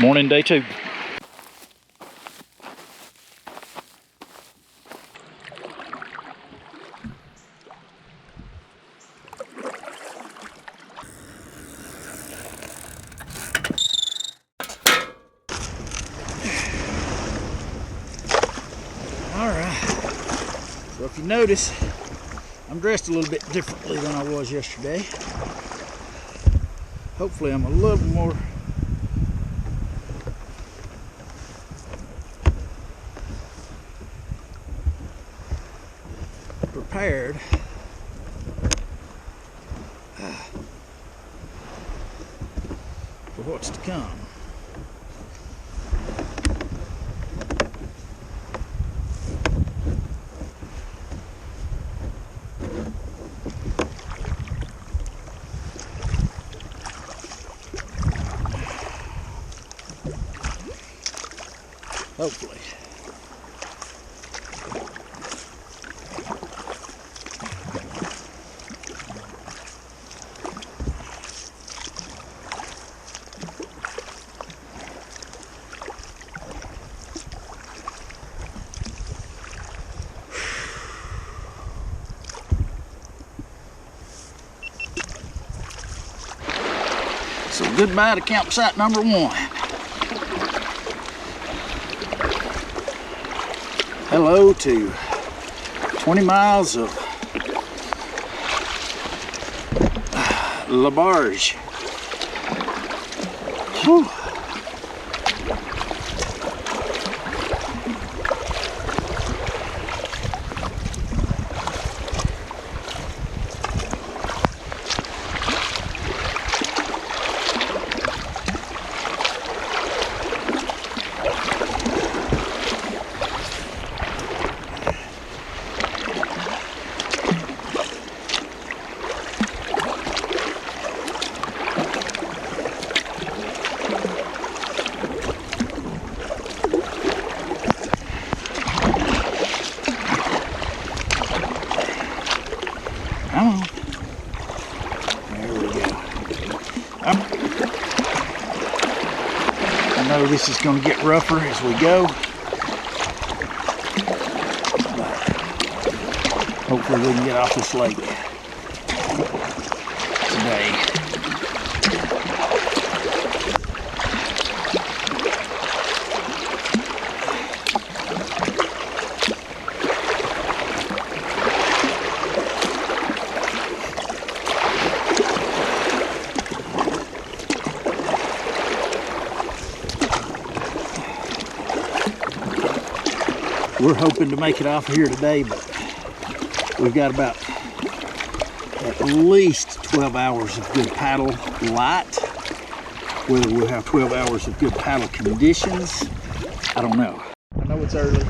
Morning, day 2. Alright, so if you notice, I'm dressed a little bit differently than I was yesterday. Hopefully I'm a little more prepared for what's to come. Hopefully. So goodbye to campsite number 1. Hello to 20 miles of Labarge. Whew. Come on. There we go. I know this is going to get rougher as we go. But hopefully we can get off this lake today. We're hoping to make it off of here today, but we've got about at least 12 hours of good paddle light. Whether we'll have 12 hours of good paddle conditions, I don't know. I know it's early,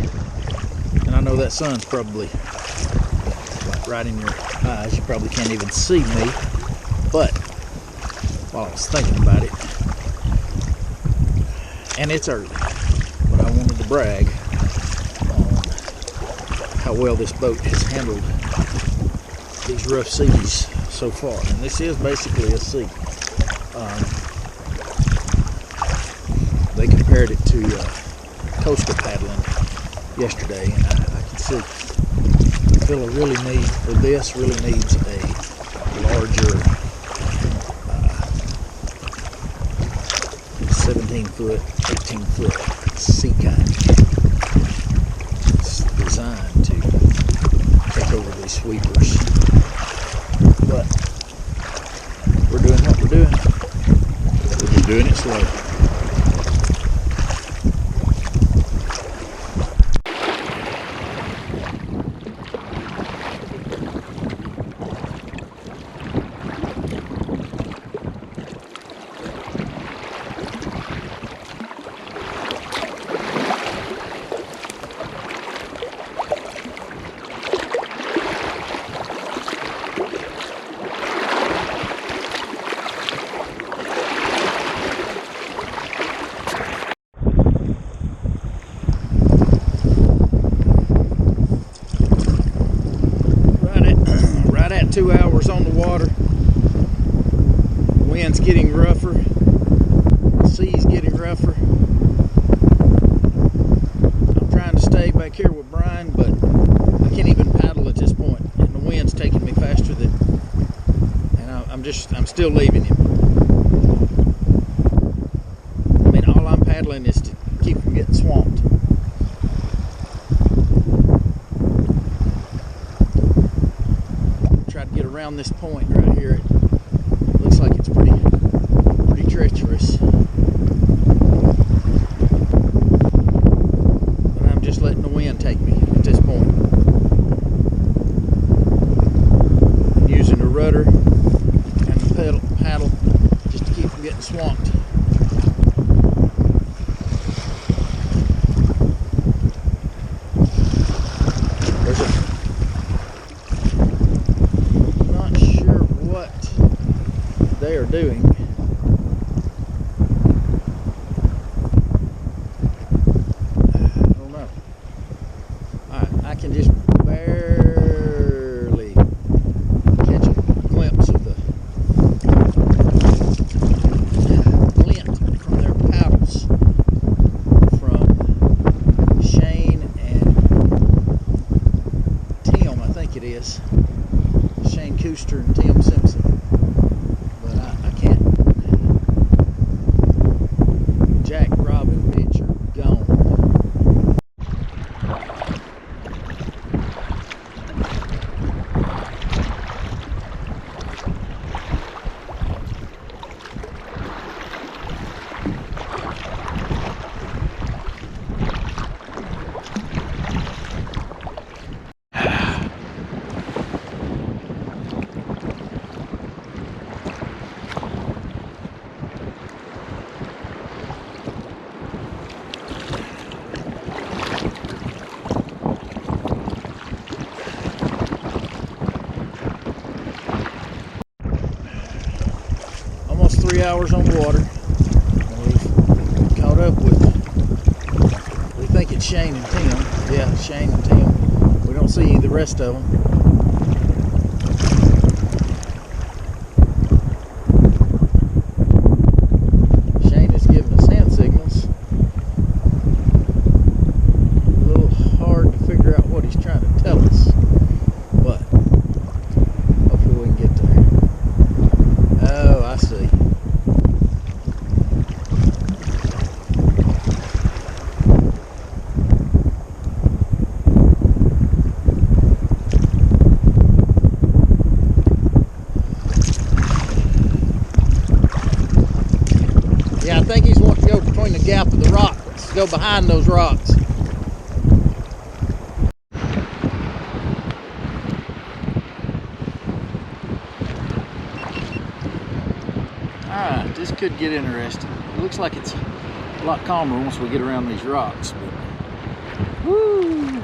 and I know that sun's probably like right in your eyes. You probably can't even see me, but while I was thinking about it, and it's early, but I wanted to brag how well this boat has handled these rough seas so far. And this is basically a sea. They compared it to coastal paddling yesterday, and I can see the fella really needs a larger 17-foot, 18-foot sea kayak. It's designed to take over these sweepers, but we're doing what we're doing. We're just doing it slow. Right at 2 hours on the water. The wind's getting rougher. sea's getting rougher. I'm trying to stay back here with Brian, but I can't even paddle at this point, and the wind's taking me faster than, and I'm still leaving him. I mean, all I'm paddling is to keep from getting swamped. Try to get around this point right here. It looks like it's pretty treacherous. But I'm just letting the wind take me at this point. I'm using the rudder and the paddle just to keep from getting swamped. Not sure what they are doing. I can just barely catch a glimpse of the glint from their paddles from Shane and Tim, I think it is. Shane Kuster and Tim Simpson. But I can't. Jack, Rob, and Mitch are gone. Almost 3 hours on water. We've caught up with, we think it's Shane and Tim. Yeah, Shane and Tim. We don't see the rest of them. Shane is giving us hand signals. A little hard to figure out what he's trying to tell us, but hopefully we can get there. Oh, I see. Yeah, I think he's wanting to go between the gap of the rocks, go behind those rocks. Alright, this could get interesting. It looks like it's a lot calmer once we get around these rocks. But, woo!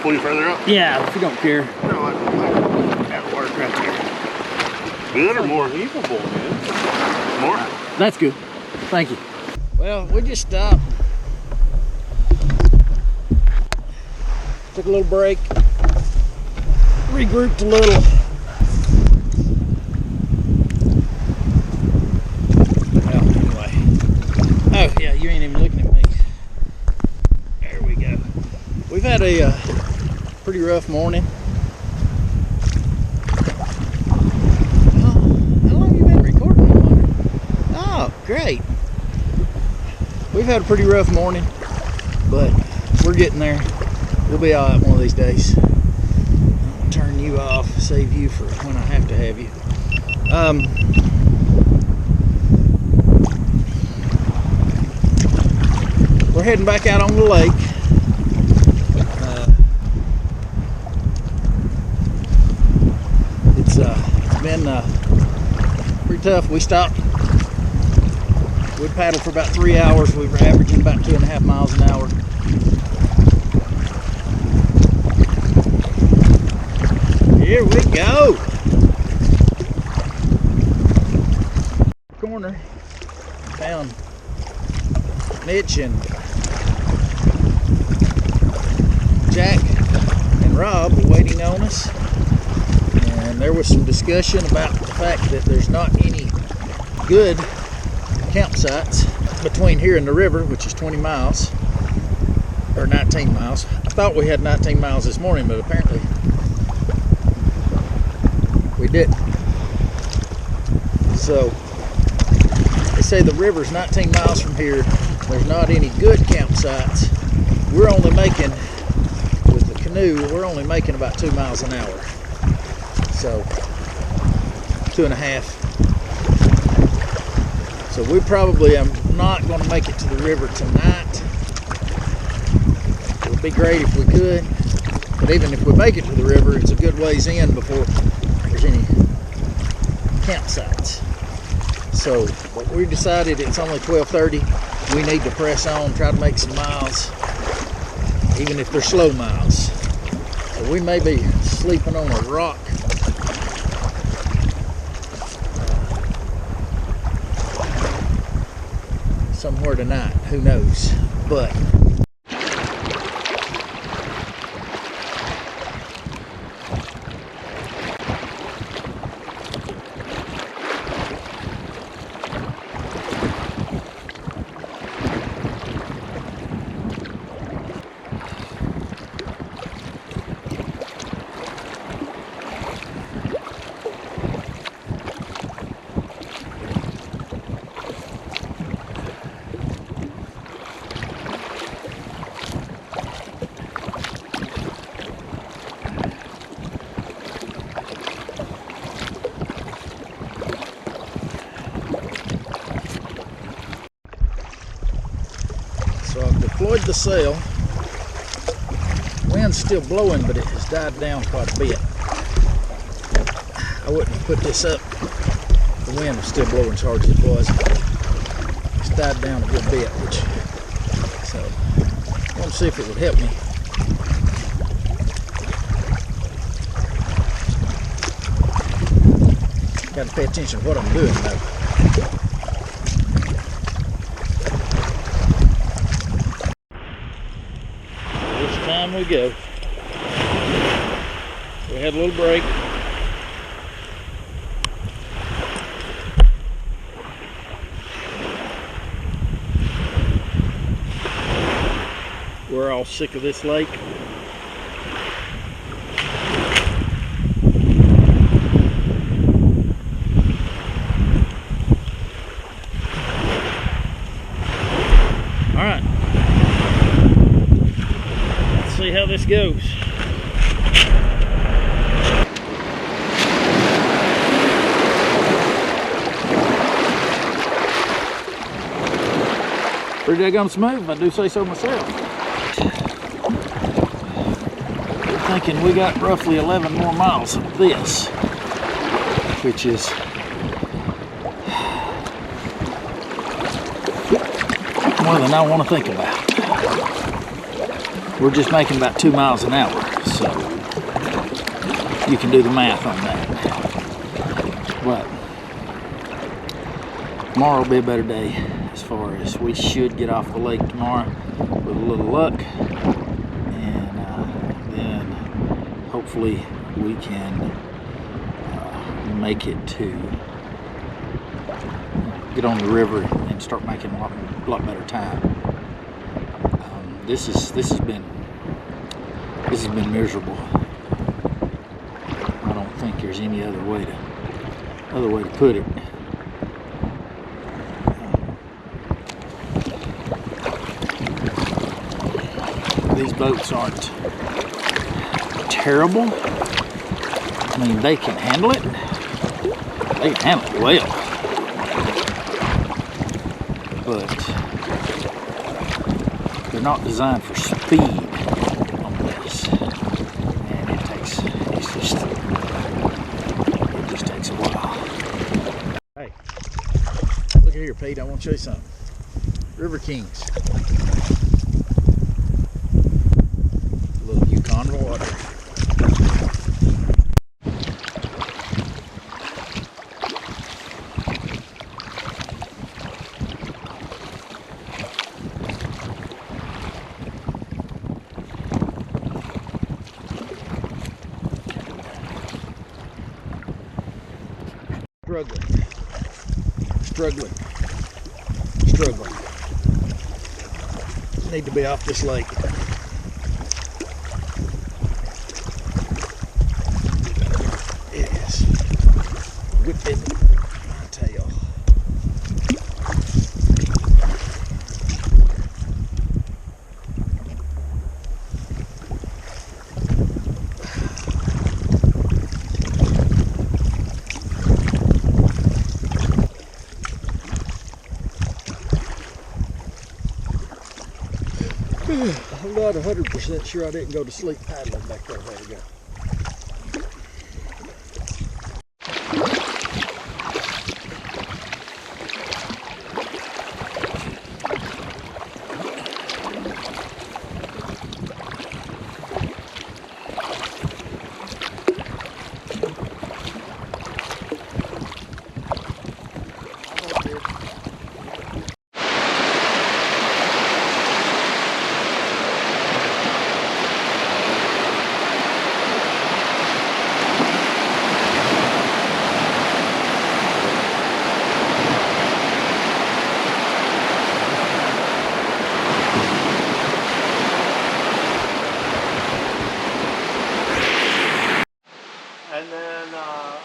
Pull you further up? Yeah, if you don't care. No, that'll work right there. Good or more? Unbelievable, man. More? That's good. Thank you. Well, we just stopped. Took a little break. Regrouped a little. Well, anyway. Oh, yeah, you ain't even looking at me. There we go. We've had a pretty rough morning. How long have you been recording? Oh, great. We've had a pretty rough morning, but we're getting there. We'll be all right one of these days. I'll turn you off, save you for when I have to have you. We're heading back out on the lake. It's been pretty tough. We stopped. We paddled for about 3 hours. We were averaging about 2.5 miles an hour. Here we go. Corner. Found Mitch and Jack and Rob were waiting on us, and there was some discussion about the fact that there's not any good campsites between here and the river, which is 20 miles or 19 miles. I thought we had 19 miles this morning, but apparently we didn't. So they say the river's 19 miles from here. There's not any good campsites. We're only making, with the canoe, we're only making about 2 miles an hour. So 2.5. So we probably am not going to make it to the river tonight. It would be great if we could, but even if we make it to the river, it's a good ways in before there's any campsites. So we decided it's only 12:30. We need to press on, try to make some miles, even if they're slow miles. So we may be sleeping on a rock somewhere tonight, who knows, but so I've deployed the sail. Wind's still blowing, but it has died down quite a bit. I wouldn't have put this up. The wind was still blowing as hard as it was. It's died down a good bit, so I want to see if it would help me. Got to pay attention to what I'm doing though. Time we go. We had a little break. We're all sick of this lake. All right. See how this goes. Pretty daggone smooth, if I do say so myself. We're thinking we got roughly 11 more miles of this, which is more than I want to think about. We're just making about 2 miles an hour, so you can do the math on that. But tomorrow will be a better day, as far as we should get off the lake tomorrow with a little luck, and then hopefully we can make it to get on the river and start making a lot better time. This has been miserable. I don't think there's any other way to put it. These boats aren't terrible. I mean, they can handle it. They can handle it well. But they're not designed for speed on this, and it just takes a while. Hey, look here, Pete. I want to show you something. River Kings, a little Yukon water. struggling. Need to be off this lake. It is whipping my tail. I'm not 100% sure I didn't go to sleep paddling back there. There we go.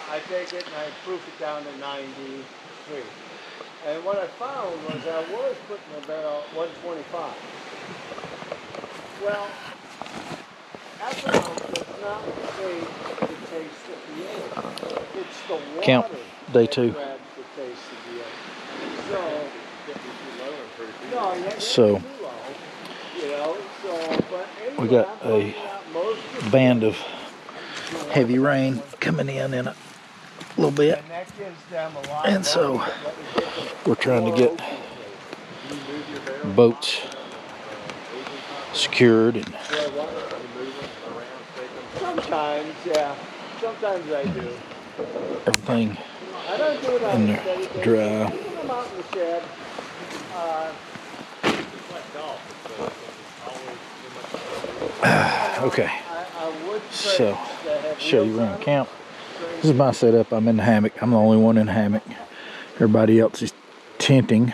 I take it and I proof it down to 93. And what I found was I was putting about 125. Well, ethanol does not taste the taste of the air. It's the water Count day 2. that grabs the taste of the air. So, no, you ain't So, too low, you know. So, but anyway, we got I'm a finding out most of the band of heavy rain coming in a little bit, and that gives them a lot and of so money, but we get them we're trying to more get ocean freight. boats secured and Sometimes, yeah. Sometimes I do. everything I don't do it on in the the steady basis. dry. I put them out in the shed. Okay, I would so that have show you wheels around on camp. This is my setup. I'm in the hammock. I'm the only one in the hammock. Everybody else is tenting,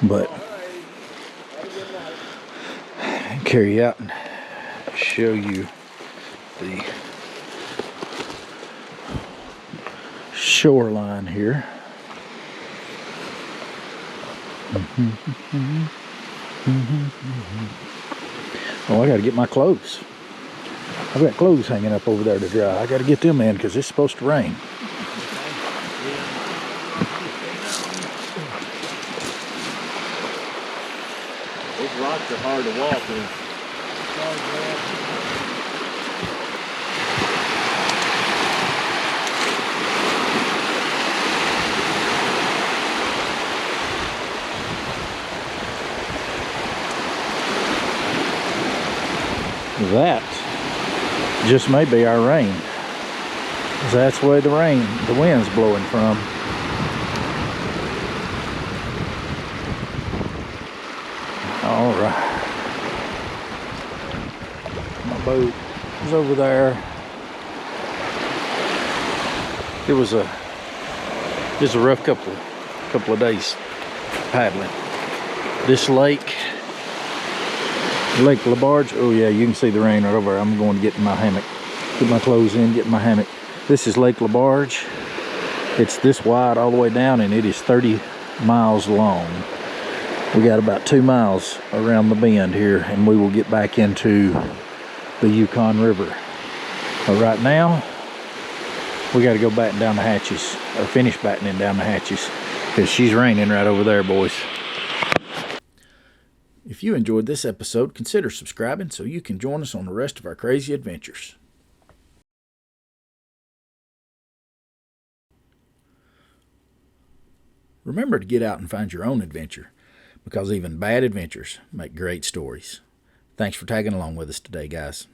but I carry out and show you the shoreline here. Oh, I got to get my clothes. I've got clothes hanging up over there to dry. I got to get them in because it's supposed to rain. Those rocks are hard to walk in. That just may be our rain. That's where the wind's blowing from. All right. My boat is over there. It was a rough couple of days paddling. This Lake Labarge. Oh yeah, you can see the rain right over there. I'm going to get in my hammock, put my clothes in, get in my hammock. This is Lake Labarge. It's this wide all the way down, and it is 30 miles long. We got about 2 miles around the bend here, and we will get back into the Yukon River. But right now, we got to go batten down the hatches, or finish battening down the hatches, because she's raining right over there, boys. If you enjoyed this episode, consider subscribing so you can join us on the rest of our crazy adventures. Remember to get out and find your own adventure, because even bad adventures make great stories. Thanks for tagging along with us today, guys.